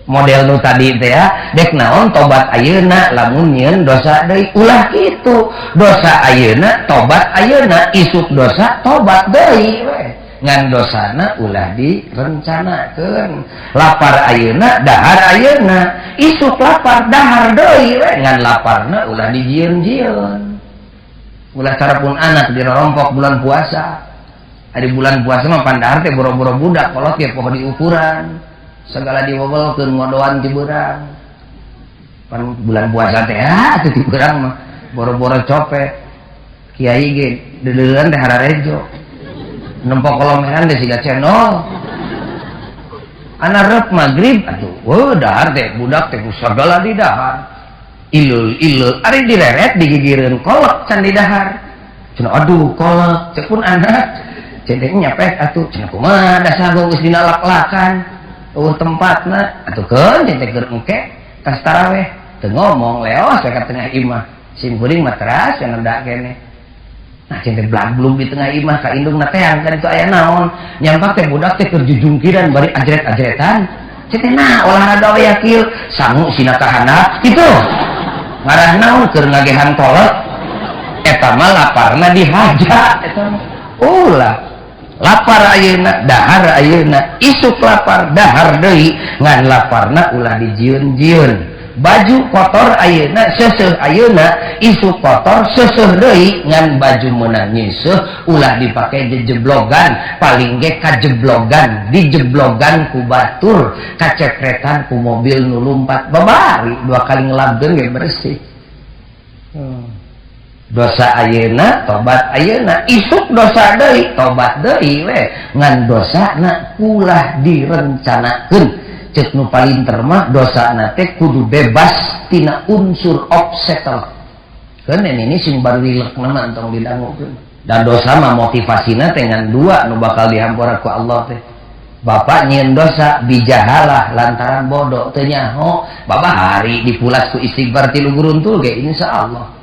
A: model nu tadi teh ya dek naon tobat ayeuna lamun nyieun dosa deui ulah kitu dosa ayeuna tobat ayeuna isuk dosa tobat deui we ngan dosana ulah direncanakeun lapar ayeuna dahar ayeuna isuk lapar dahar deui we ngan laparna ulah dijieun-jieun ulah carapun anak dirompok bulan puasa ari bulan puasa mah pandahar teh boro-boro budak kolot ge poho diukuran segala diwobelkeun ngodoan ti beurang pan bulan puasa teh atuh ti beurang mah boro-boro copet kiai ge deuleuan teh hararejo nempok kolomeran teh siga cenol ana rep magrib atuh dahar teh budak teh sagala di dahar ilul ari direret digigireun kolot can di dahar cenah aduh kolot cek pun anak cendek nyapek atuh cenah kumaha da sago geus dina lak-lakan tempatna atuh keun cek keur engke tas taraweh teu ngomong leos we ka tengah imah sim kuring matras yang ndak kene nah cek blablum di tengah imah ka indungna teh kan itu aya naon nyampak teh budak teh keur jujungkiran bari ajret-ajretan cek nah olahraga we kieu sangu sina ka handap kitu ngarah naon keur ngagehan kolot eta mah laparna dihaja eta mah ulah lapar ayeuna dahar ayeuna isuk lapar dahar deui ngan laparna ulah dijieun-jieun baju kotor ayeuna seuseuh ayeuna isuk kotor seuseuh deui ngan baju meunang nyiseuh ulah dipake jejeblogan paling ge kajeblogan dijeblogan ku batur kacekretan ku mobil nu lumpat babari dua kali ngelabdeun ge bersih dosa ayeuna tobat ayeuna isuk dosa deui tobat deui we ngan dosana ulah direncanakeun ceuk nu paling termah dosana teh kudu bebas tina unsur obstacle keun ini sing baru dilekna mah entong didangukeun dan dosa mah motivasina teh ngan dua nu bakal dihampura ku Allah teh bapak nyieun dosa bijahalah lantaran bodoh teu nyaho babahari dipulas ku istighfar 3 guruntul ge insyaallah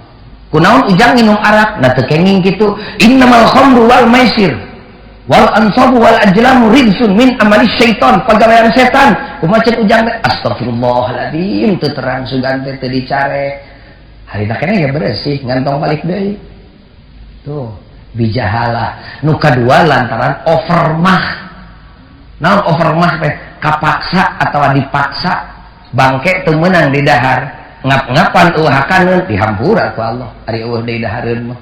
A: kunaon ujang minum arak nah teu kenging kitu innamal khamru wal maisir wal ansabu wal ajlamu rijsun min amali syaitan pagawean setan kumaha ceuk ujang teh astagfirullahaladzim teu terang sugan teh teu dicare harita keneh ge bersih ngantong balik deui tuh bijahala nu kadua lantaran overmah naon overmah teh kapaksa atawa dipaksa bangke teu meunang di dahar ngap-ngapan uhakan dihampura ku Allah ari eueuh deui dahareun mah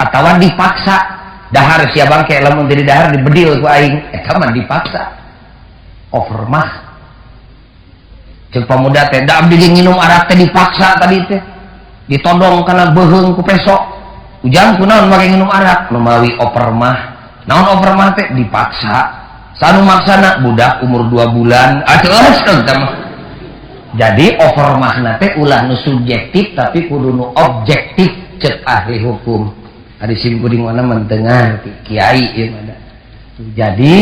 A: atawa dipaksa dahar sia bangke lamun teu dahar dibedil ku aing eta mah dipaksa over mah ceuk pamuda teh da abdi nginum arak teh dipaksa tadi teh ditodong kana beuheung ku pesok ujang kunaon make nginum arak nu mawi over mah naon over mah teh dipaksa sanu maksana budak umur 2 bulan atuh mah jadi over mah teh ulah nu subjektif tapi kudu nu objektif ceuk ahli hukum ada simkuring mana mendengar kiai ieu mah jadi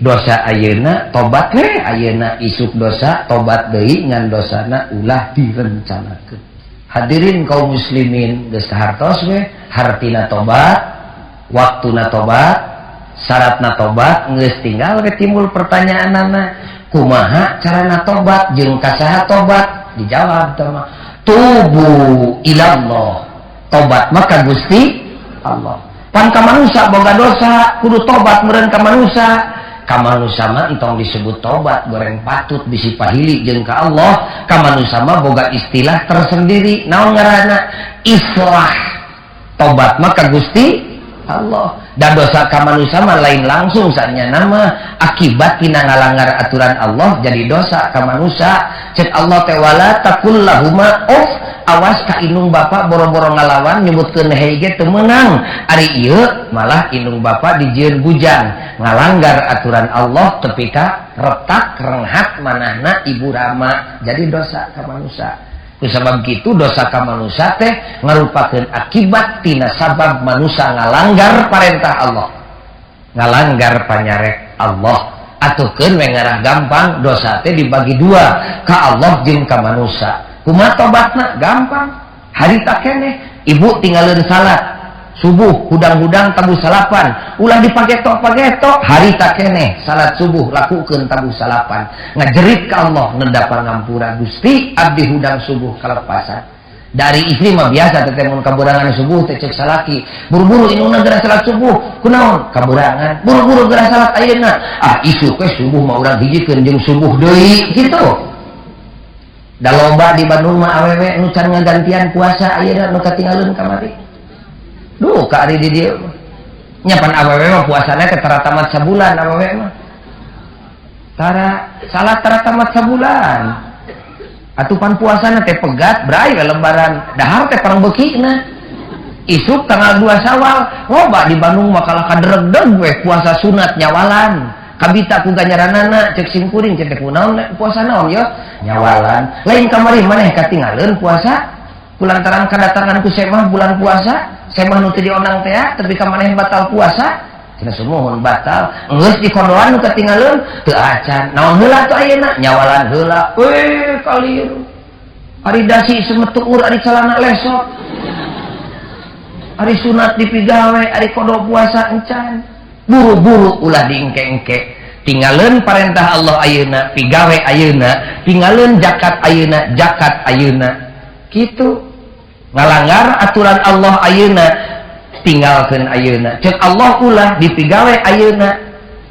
A: dosa ayeuna tobat we ayeuna isuk dosa tobat deui ngan dosana ulah direncanakeun hadirin kaum muslimin geus hartos we hartina tobat waktuna tobat syaratna tobat geus tinggal we timbul pertanyaanana kumaha carana tobat jeung kasaha tobat dijawab teh mah tubu ilallah tobat mah ka Gusti Allah pan ka manusia boga dosa kudu tobat meureun ka manusia mah entong disebut tobat goreng patut bisi pahili jeung ka Allah ka manusia mah boga istilah tersendiri naon ngaranna islah tobat mah ka Gusti Allah dan dosa ka manusia mah lain langsung sanya nama akibat tina ngalanggar aturan Allah jadi dosa ka manusia cek Allah teh wala taqul lahuma awas ka indung bapak boro-boro ngalawan nyebutkeun hei ge teu meunang ari ieu malah indung bapak dijieun bujang ngalanggar aturan Allah tepi ka retak renghat manahna ibu rama jadi dosa ka manusia kusabab kitu dosa ka manusia teh ngarupakeun akibat tina sabab manusia ngalanggar parentah Allah ngalanggar panyarek Allah atukeun we ngarah gampang dosa teh dibagi dua ka Allah jeung ka manusia kumaha tobatna gampang harita keneh ibu tinggalin salat subuh hudang-hudang tabu salapan ulah dipagetok-pagetok harita keneh salat subuh lakukeun tabu salapan ngajerit ka Allah nedapan ngampura Gusti abdi hudang subuh kalepasan dari istri mah biasa teh mun kaburangan subuh teh ceuk salaki buru-buru indungna geura salat subuh kunaon kaburangan buru-buru geura salat ayeuna isuk we subuh mah urang hijikeun jeung subuh deui kitu da loba di Bandung mah awewe nu can ngagantian puasa ayeuna nu katinggalun kamari duh ka ari di dieu nyapan awewe mah puasana teh tara tamat sabulan awewe mah tara salat tara tamat sabulan atupan puasana teh pegat brai we lebaran dahar teh parang beukina isuk tanggal 2 Syawal loba di Bandung mah kalah kadreg-deg we puasa sunat nyawalan kabita ku ganjaranana cek simkuring cek kunaon puasa naon ya nyawalan lain kamari maneh katinggalin puasa kulantaran kadatangan ku semah bulan puasa semah nu teu dionang teh tapi ka maneh batal puasa cenah sumuhun batal geus dikondoan nu katinggalin teu acan naon heula tu ayeuna nyawalan heula kaliru ari dasi semetuur ari calana lesok ari sunat dipigawe ari kodo puasa encan buru-buru ulah diengke-engke tinggalin parentah Allah ayeuna pigawe ayeuna tinggalin zakat ayeuna gitu ngalanggar aturan Allah ayeuna tinggalkeun ayeuna ceuk Allah ulah dipigawe ayeuna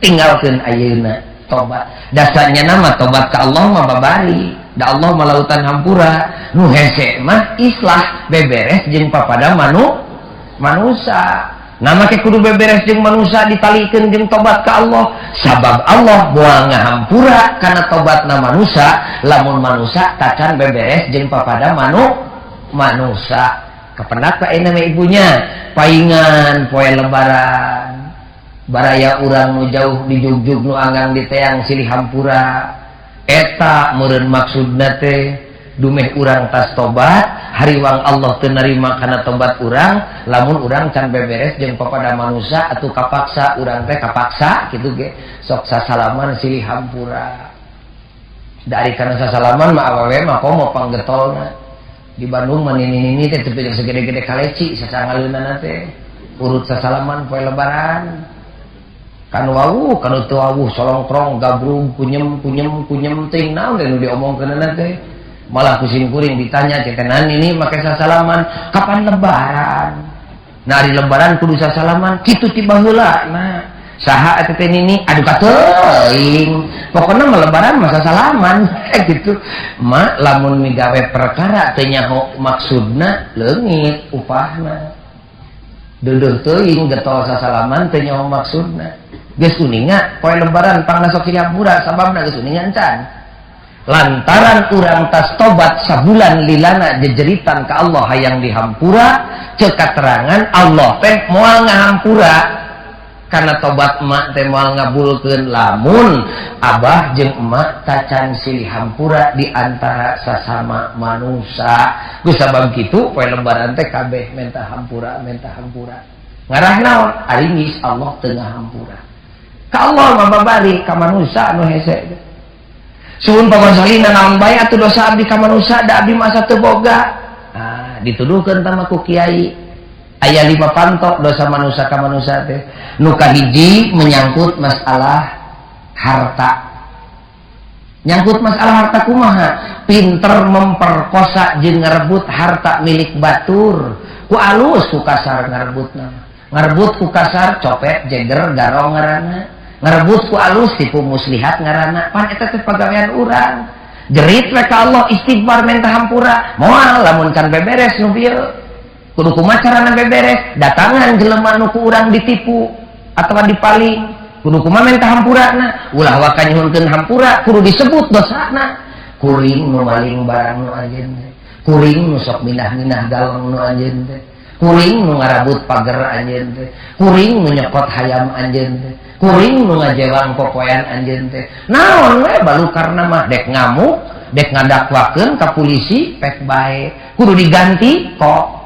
A: tinggalkeun ayeuna tobat dasarnya nama tobat ka Allah mah babari da Allah mah lautan hampura nu hese mah islah beberes jeung papada manusia nama ke kudu beberes jeung manusia ditalikeun jeung tobat ka Allah sabab Allah moal ngahampura kana tobatna manusia lamun manusia tacan beberes jeung papada manusia kependak ka ayeuna ibunya paingan poe lebaran baraya urang nu jauh di jugjug nu anggang di teang silih hampura eta meureun maksudna teh dumeh urang tas tobat hariwang Allah teu narima kana tobat urang lamun urang can beberes jeung papada manusia atuh kapaksa urang teh kapaksa kitu ge sok sasalaman silih hampura dari kana sasalaman mah awewe mah komo panggetolna di Bandung mah nini teh teu segede-gede kaleci sasangaleunana teh urut sasalaman poe lebaran kan wawuh kan teu wawuh solongkrong gabrung kunyem teuing naon nu diomongkeunana teh malah kusim kuring ditanya cetenan ini make sasalaman kapan lebaran nah di lebaran kudu sasalaman kitu ti baheula nah saha eta teh nini aduh kateuing pokona lebaran masa salaman gitu mak lamun migawe perkara teh nyaho maksudna leungit upahna deudeung teuing getol sasalaman teh nyaho maksudna geus uninga poe lebaran pangna sok hampura sababna geus uningan can lantaran urang tas tobat sabulan lilana jejeritan ka Allah hayang dihampura cek katerangan Allah teh moal ngahampura karena tobat emak teh moal ngabulkeun lamun abah jeung emak tacan silih hampura di antara sasama manusia geus sabab kitu poe lebaran teh kabeh menta hampura ngarah naon ari geus Allah teu ngahampura ka Allah mah babari ka manusia anu hese suhun pamansalina naon bae atuh dosa abdi ka manusia da abdi masa teu boga dituduhkeun tama ku kiai aya 5 pantok dosa manusia ka manusia teh nu kahiji menyangkut masalah harta kumaha pinter memperkosa jeung ngarebut harta milik batur ku alus ku kasar ngarebut ku kasar copet jeger garong ngaranna ngarebut ku alus tipu muslihat ngaranna pan eta teh pagawean urang jerit we ka Allah istighfar minta hampura moal lamun can beberes nu bieu kudu kumaha carana beberes datangan jelema nu ku urang ditipu atawa dipaling kudu kumaha minta hampurana ulah waka nyuhunkeun hampura kudu disebut dosana kuring nu maling barang nu anjeun teh kuring nu sok minah-minah galong nu anjeun teh kuring nu ngarabut pager anjeun teh kuring nu nyokot hayam anjeun teh kuring nu ngajewang popoyan anjeun teh naon we balukarna mah dek ngamuk dek ngadakwakeun ka polisi pek bae kudu diganti kok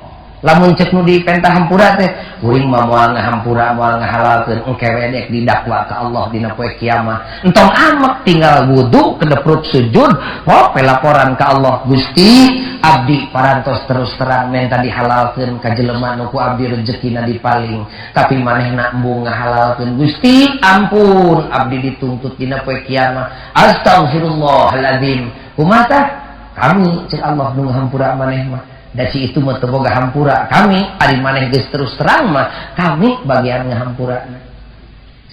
A: lamun cek nu dipenta hampura teh kuring mah moal ngahampura moal ngahalalkeun engke we dek didakwa ka Allah dina poe kiamat entong amek tinggal wudu kedepruk sujud poe laporan ka Allah Gusti abdi parantos terus terang menta dihalalkeun ka jelema nu ku abdi rezekina dipaling tapi manehna embung ngahalalkeun Gusti ampun abdi dituntut dina poe kiamat astagfirullahaladzim kumaha kami cek Allah nu ngahampura maneh mah da si itu mah teu boga hampura kami ari maneh geus terus terang mah kami bagian ngahampurana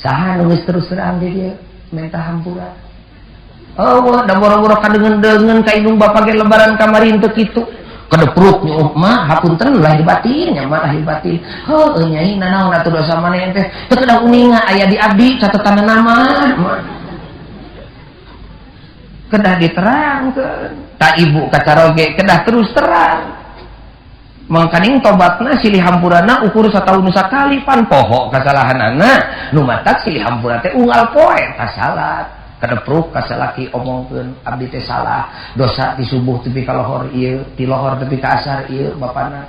A: saha nu geus terus terang di dieu menta hampura oh da boro-boro kadeungeun-deungeun ka indung bapa ge lebaran kamari teu kitu kedepruk nyuh mah hapunten lahir batin nya mah lahir batin heuh nyai nanaon atuh dosa maneh teh teu kedah uninga aya di abdi catetan nama kedah diterangkeun tak ibu kacaroge kedah terus terang mangkaning tobatna silih hampurana ukur satahun sakali pan poho kasalahanana nu matak silih hampura teh unggal poe kasalat kadepruk kasalaki omongkeun abdi teh salah dosa di subuh tepi ka lohor ieu ti lohor tepi ka asar ieu bapana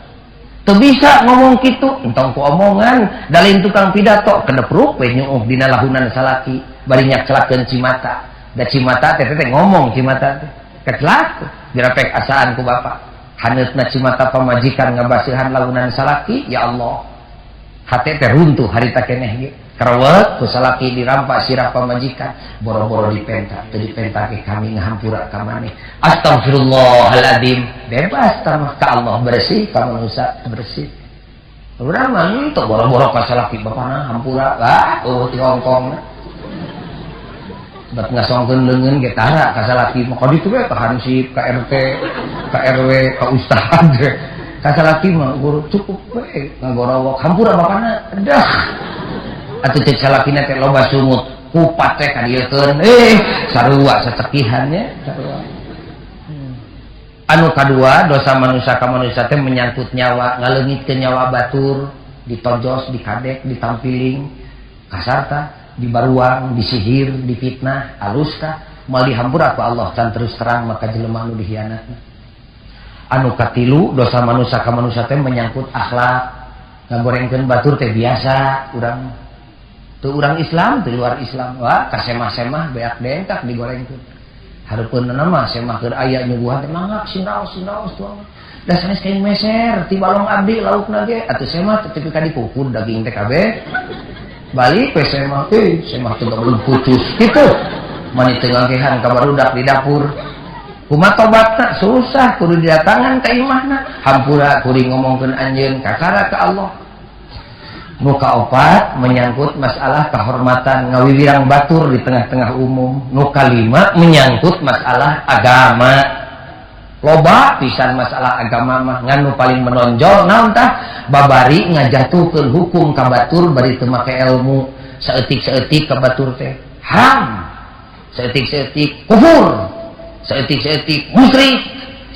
A: teu bisa ngomong kitu entong ku omongan dalin tukang pidato kadepruk we nyuuh dina lahunan salaki bari nyakelakeun cimata da cimata teh ngomong cimata teh kecelak dirapek asaan ku bapak haneutna cimata pamajikan ngabaseuhan lagunan salaki ya Allah hate teh runtuh harita keneh ge karewet ku salaki dirampak sirah pamajikan boro-boro dipenta teu dipenta ke kami ngahampura ka maneh astagfirullahaladzim bebas tamah ka Allah bersih ka manusia bersih urang mah teu boro-boro ka salaki bapana hampura ti Hongkong bat ngasongkeun leungeun ge tara ka salaki mah ka ditu we ka hansip ka RT ka RW ka ustad ka salaki mah guru cukup we ngagorowok hampura bapana dah atuh cek salakina teh loba sumut kupat teh ka dieukeun sarua sacekihannya sarua anu kadua dosa manusia ka manusia teh menyangkut nyawa ngaleungitkeun nyawa batur ditojos dikadek ditampiling kasarta dibaruang, disihir, difitnah, aluskah mal dihampura ku Allah can terus terang maka jelema anu dihianatna anu katilu dosa manusia ka manusia teh menyangkut akhlak ngagorengkeun batur teh biasa urang teu urang Islam teu luar Islam wah kasemah-semah beak dengkak digorengkeun hareupeunna mah semah keur aya nyuguhan teh mangap sinaos tuang da sanes kain meser ti balong abdi laukna ge atuh semah teh ka dikukur daging teh kabeh balik we semah teu belum putus kitu mani teu ngagehan ka barudak di dapur kumaha tobatna susah kudu didatangan ka imahna hampura kuring ngomongkeun anjeun kakara ka Allah Nu kaopat menyangkut masalah kehormatan ngawiwirang batur di tengah-tengah umum. Nu kalima menyangkut masalah agama. Loba pisan masalah agama mah ngan nu paling menonjol naon tah babari ngajatuhkeun hukum ka batur bari teu make ilmu. Saeutik-saeutik ka batur teh haram. Saeutik-saeutik kufur. Saeutik-saeutik musyrik.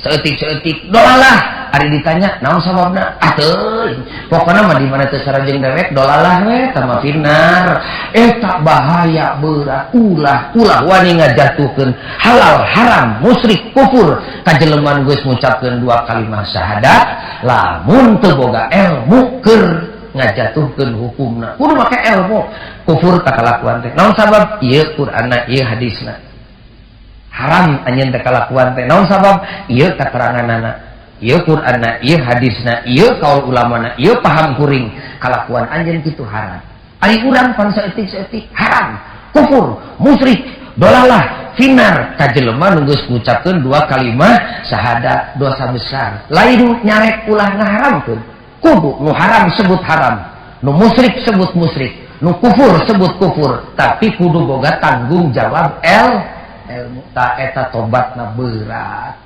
A: Saeutik-saeutik dolalah. Ari ditanya naon sababna? Teuing. Pokona mah di mana teu sarajeng dewek dolalah we tama finar. Eta bahaya berat ulah wani ngajatuhkeun halal haram musyrik kufur ka jelema geus ngucapkeun dua kalimat syahadat lamun teu boga ilmu keur ngajatuhkeun hukumna. Kudu make ilmu kufur ka kalakuan teh. Naon sabab? Ieu Qur'anna ieu hadisna. Haram anjeun teh kalakuan teh. Naon sabab? Ieu kateranganna. Ieu Qur'anna, ieu hadisna, ieu kaul ulamana, ieu paham kuring kalakuan anjeun kitu haram. Ari urang pan saeutik-saeutik haram, kufur, musyrik, dolalah, finar ka jelema nu geus ngucapkeun dua kalimat syahadat dosa besar. Lain nyarek ulah ngaharamkeun. Kudu nu haram sebut haram, nu musyrik sebut musyrik, nu kufur sebut kufur, tapi kudu boga tanggung jawab ilmu ta eta tobatna berat.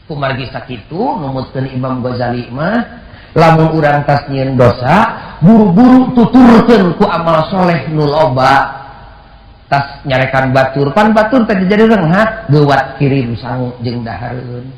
A: Kumargi sakitu numutkeun Imam Ghazali mah lamun urang tas nyieun dosa buru-buru tuturkeun ku amal soleh nu loba tas nyarekan batur pan batur teh jadi reunghat geuwat kirim sangu jeung dahareun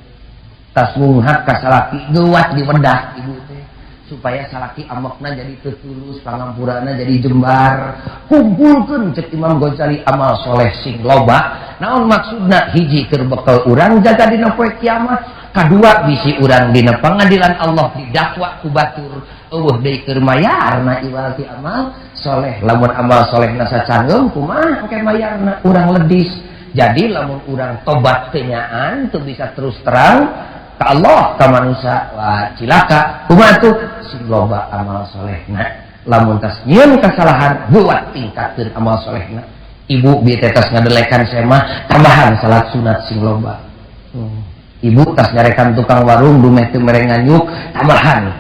A: tas munghat ka salaki geuwat diwedah ibu teh supaya salaki amokna jadi teu tulus pangampurana jadi jembar kumpulkeun cek Imam Ghazali amal soleh sing loba. Naon maksudna? Hiji keur bekal urang jaga dina poe kiamat, kadua bisi urang dina pangadilan Allah didakwa ku batur eueuh deui keur mayarna iwal ti amal soleh. Lamun amal solehna sacangeum kumaha engke mayarna urang ledis. Jadi lamun urang tobat teu nyaan teu bisa terus terang ka Allah ka manusia wah cilaka kumaha tuh sing loba amal solehna. Lamun tas nyieun kasalahan buat tingkatkeun amal solehna. Ibu bieu tetes ngadelekan saya mah tambahan salat sunat sing loba. Ibu tas nyarekan tukang warung dumeh teu mere nganyuk tambahan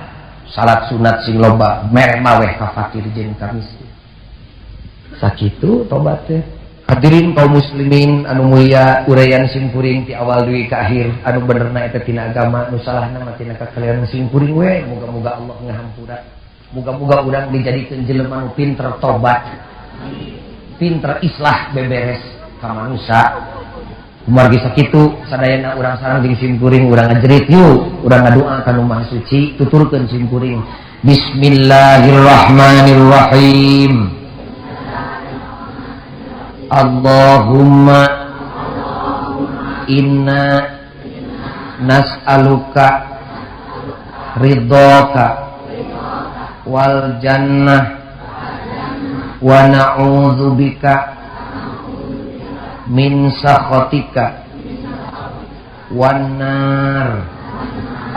A: salat sunat sing loba mere maweh ka fakir jeung ka miskin. Sakitu tobat teh. Hadirin kaum muslimin anu mulia uraian simkuring ti awal duwi ka akhir anu benerna eta tina agama nu salahna mah tina kakalian simkuring we muga-muga Allah ngahampura. Muga-muga urang dijadikeun jelema nu pinter tobat. Pinter islah beberes ka manusia. Kumargi sakitu sadayana urang sareng jeung simkuring urang ngajerit yuk urang ngadoa ka nu Maha Suci tuturkeun simkuring Bismillahirrahmanirrahim. Allahumma inna nas'aluka ridhaka wal jannah wa na'udzubika min sakhatika wan nar.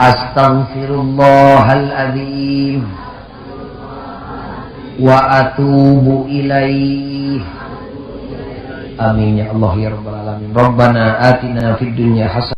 A: Astaghfirullahal azim wa atubu ilaih. Amin ya Allah ya rabbal alamin. Rabbana atina fid dunya hasanah